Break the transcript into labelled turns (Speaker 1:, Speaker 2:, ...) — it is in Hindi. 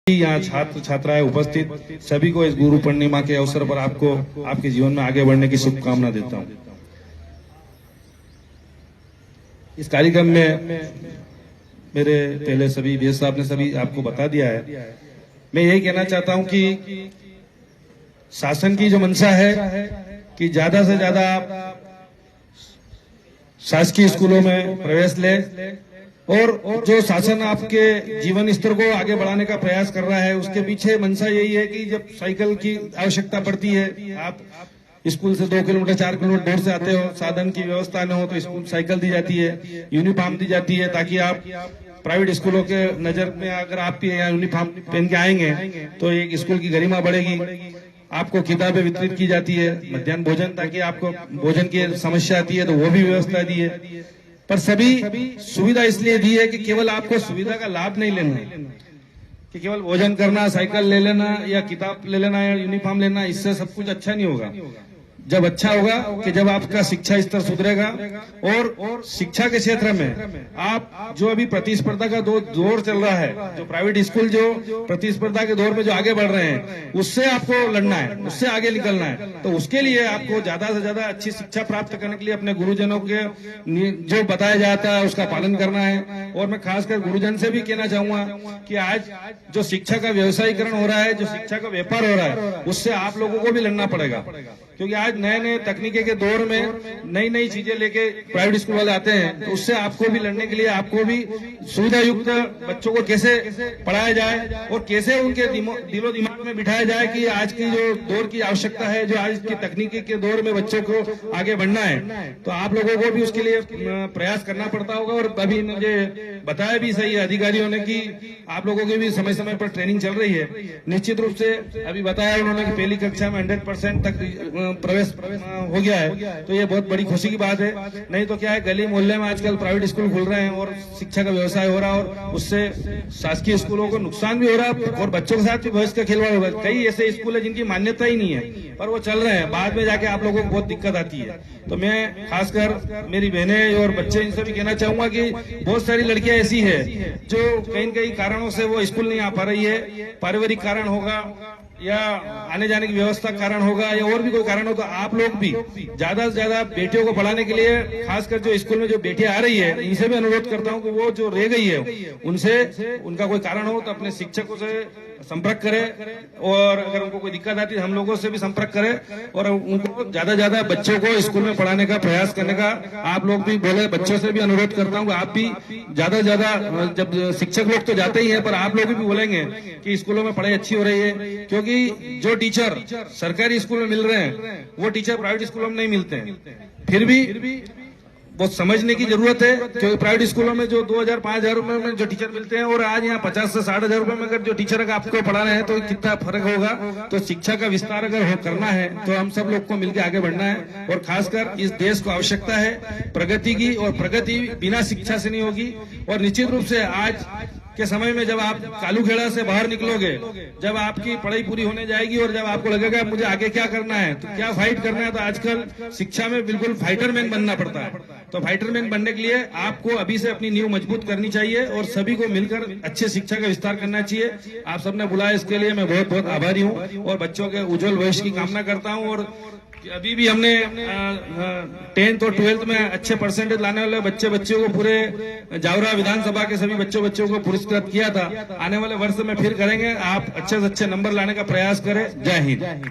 Speaker 1: यहाँ छात्र छात्राएं उपस्थित सभी को इस गुरु पूर्णिमा के अवसर पर आपको आपके जीवन में आगे बढ़ने की शुभकामना देता हूँ। इस कार्यक्रम में मेरे पहले सभी वेद साहब ने सभी आपको बता दिया है। मैं यही कहना चाहता हूं कि शासन की जो मंशा है कि ज्यादा से ज्यादा आप शासकीय स्कूलों में प्रवेश ले और जो शासन आपके जीवन स्तर को आगे बढ़ाने का प्रयास कर रहा है उसके पीछे मंशा यही है कि जब साइकिल की आवश्यकता पड़ती है, आप स्कूल से 2 किलोमीटर 4 किलोमीटर दूर से आते हो, साधन की व्यवस्था न हो तो स्कूल साइकिल दी जाती है, यूनिफॉर्म दी जाती है, ताकि आप प्राइवेट स्कूलों के नजर में अगर आप यहाँ यूनिफॉर्म पहन के आएंगे तो एक स्कूल की गरिमा बढ़ेगी। आपको किताबें वितरित की जाती है, मध्याह्न भोजन, ताकि आपको भोजन की समस्या आती है तो वो भी व्यवस्था दी है। पर सभी सुविधा इसलिए दी है कि केवल आपको सुविधा का लाभ नहीं लेना है कि केवल भोजन करना, साइकिल ले लेना या किताब ले लेना या यूनिफॉर्म लेना, इससे सब कुछ अच्छा नहीं होगा। जब अच्छा होगा कि जब आपका शिक्षा स्तर सुधरेगा और शिक्षा के क्षेत्र में आप जो अभी प्रतिस्पर्धा का दौर चल रहा है, जो प्राइवेट स्कूल जो प्रतिस्पर्धा के दौर में जो आगे बढ़ रहे हैं, उससे आपको लड़ना है, उससे आगे निकलना है। तो उसके लिए आपको ज्यादा से ज्यादा अच्छी शिक्षा प्राप्त करने के लिए अपने गुरुजनों के जो बताया जाता है उसका पालन करना है। और मैं खासकर गुरुजन से भी कहना चाहूंगा कि आज जो शिक्षा का व्यवसायीकरण हो रहा है, जो शिक्षा का व्यापार हो रहा है, उससे आप लोगों को भी लड़ना पड़ेगा, क्योंकि आज नए नए तकनीकी के दौर में नई नई चीजें लेके प्राइवेट स्कूल वाले आते हैं। तो उससे आपको भी लड़ने के लिए आपको भी सुविधा युक्त बच्चों को कैसे पढ़ाया जाए और कैसे उनके दिलो दिमाग में बिठाया जाए कि आज की जो दौर की आवश्यकता है, जो आज की तकनीकी के दौर में बच्चों को आगे बढ़ना है, तो आप लोगों को भी उसके लिए प्रयास करना पड़ता होगा। और अभी मुझे बताया भी सही है अधिकारियों ने कि आप लोगों की भी समय समय पर ट्रेनिंग चल रही है। निश्चित रूप से अभी बताया उन्होंने कि पहली कक्षा में 100% तक प्रवेश हो गया है, तो ये बहुत बड़ी खुशी की बात है। नहीं तो क्या है, गली मोहल्ले में आजकल प्राइवेट स्कूल खुल रहे हैं और शिक्षा का व्यवसाय हो रहा है और उससे शासकीय स्कूलों को नुकसान भी हो रहा है और बच्चों के साथ भी भविष्य का खिलवाड़ हो रहा है। कई ऐसे स्कूल है जिनकी मान्यता ही नहीं है पर वो चल रहे हैं, बाद में जाके आप लोगों को बहुत दिक्कत आती है। तो मैं खासकर मेरी बहनें और बच्चे इनसे भी कहना चाहूंगा कि बहुत सारी लड़कियां ऐसी है जो कहीं न कहीं कारणों से वो स्कूल नहीं आ पा रही है, पारिवारिक कारण होगा या आने जाने की व्यवस्था कारण होगा या और भी कोई कारण होगा। आप लोग भी ज्यादा से ज्यादा बेटियों को पढ़ाने के लिए, खासकर जो स्कूल में जो बेटियां आ रही है, इनसे भी अनुरोध करता हूं कि वो जो रह गई है उनसे, उनका कोई कारण हो तो अपने शिक्षकों से संपर्क करें और अगर उनको कोई दिक्कत आती है हम लोगों से भी संपर्क करें और उनको ज्यादा से ज्यादा बच्चों को स्कूल में पढ़ाने का प्रयास करने का आप लोग भी बोले। बच्चों से भी अनुरोध करता हूँ आप भी ज्यादा से ज्यादा, जब शिक्षक लोग तो जाते ही है पर आप लोग भी बोलेंगे कि स्कूलों में पढ़ाई अच्छी हो रही है, क्योंकि जो टीचर सरकारी स्कूल में मिल रहे हैं वो टीचर प्राइवेट स्कूलों में नहीं मिलते हैं। फिर भी बहुत समझने की जरूरत है, क्योंकि प्राइवेट स्कूलों में जो 2000-5000 रुपए में जो टीचर मिलते हैं और आज यहाँ 50 से 60,000 रुपए में अगर जो टीचर अगर आपको पढ़ा रहे हैं तो कितना फर्क होगा। तो शिक्षा का विस्तार अगर करना है तो हम सब लोग को मिलकर आगे बढ़ना है और खासकर इस देश को आवश्यकता है प्रगति की, और प्रगति बिना शिक्षा से नहीं होगी। और निश्चित रूप से आज के समय में जब आप कालूखेड़ा से बाहर निकलोगे, जब आपकी पढ़ाई पूरी होने जाएगी और जब आपको लगेगा मुझे आगे क्या करना है, तो क्या फाइट करना है, तो आजकल शिक्षा में बिल्कुल फाइटरमैन बनना पड़ता है। तो फाइटरमैन बनने के लिए आपको अभी से अपनी नींव मजबूत करनी चाहिए और सभी को मिलकर अच्छे शिक्षा का विस्तार करना चाहिए। आप सबने बुलाया इसके लिए मैं बहुत बहुत आभारी हूँ और बच्चों के उज्जवल भविष्य की कामना करता हूँ। और अभी भी हमने 10th और 12th में अच्छे परसेंटेज लाने वाले बच्चों को पूरे जावरा विधानसभा के सभी बच्चों को पुरस्कृत किया था। आने वाले वर्ष में फिर करेंगे। आप अच्छे से अच्छे नंबर लाने का प्रयास करें। जय हिंद।